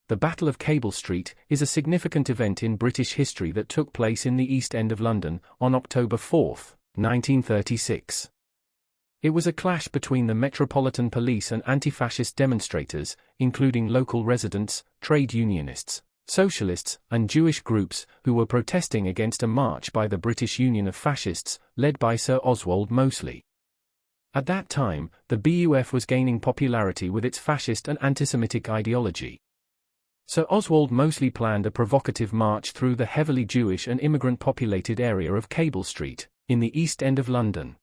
The Battle of Cable Street is a significant event in British history that took place in the East End of London on October 4, 1936. It was a clash between the Metropolitan Police and anti-fascist demonstrators, including local residents, trade unionists, socialists, and Jewish groups who were protesting against a march by the British Union of Fascists, led by Sir Oswald Mosley. At that time, the BUF was gaining popularity with its fascist and anti-Semitic ideology. Sir Oswald Mosley planned a provocative march through the heavily Jewish and immigrant-populated area of Cable Street, in the East End of London.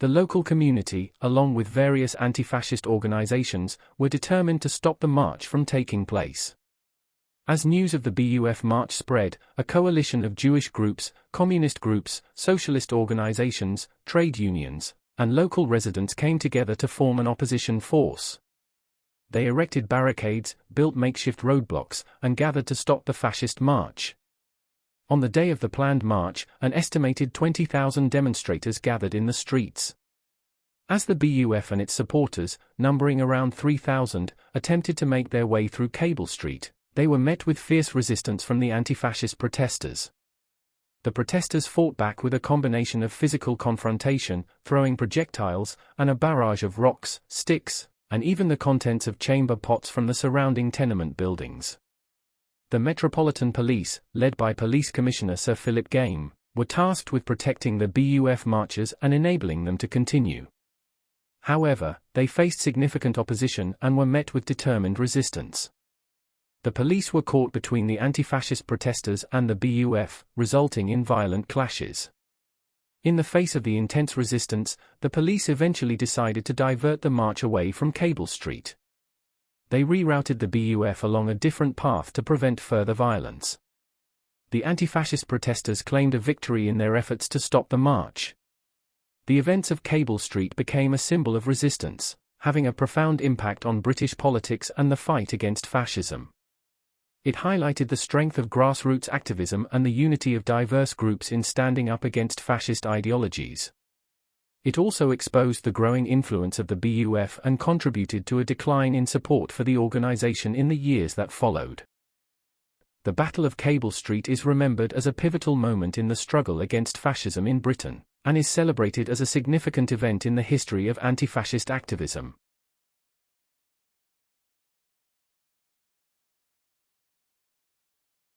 The local community, along with various anti-fascist organisations, were determined to stop the march from taking place. As news of the BUF march spread, a coalition of Jewish groups, communist groups, socialist organisations, trade unions, and local residents came together to form an opposition force. They erected barricades, built makeshift roadblocks, and gathered to stop the fascist march. On the day of the planned march, an estimated 20,000 demonstrators gathered in the streets. As the BUF and its supporters, numbering around 3,000, attempted to make their way through Cable Street, they were met with fierce resistance from the anti-fascist protesters. The protesters fought back with a combination of physical confrontation, throwing projectiles, and a barrage of rocks, sticks, and even the contents of chamber pots from the surrounding tenement buildings. The Metropolitan Police, led by Police Commissioner Sir Philip Game, were tasked with protecting the BUF marchers and enabling them to continue. However, they faced significant opposition and were met with determined resistance. The police were caught between the anti-fascist protesters and the BUF, resulting in violent clashes. In the face of the intense resistance, the police eventually decided to divert the march away from Cable Street. They rerouted the BUF along a different path to prevent further violence. The anti-fascist protesters claimed a victory in their efforts to stop the march. The events of Cable Street became a symbol of resistance, having a profound impact on British politics and the fight against fascism. It highlighted the strength of grassroots activism and the unity of diverse groups in standing up against fascist ideologies. It also exposed the growing influence of the BUF and contributed to a decline in support for the organization in the years that followed. The Battle of Cable Street is remembered as a pivotal moment in the struggle against fascism in Britain, and is celebrated as a significant event in the history of anti-fascist activism.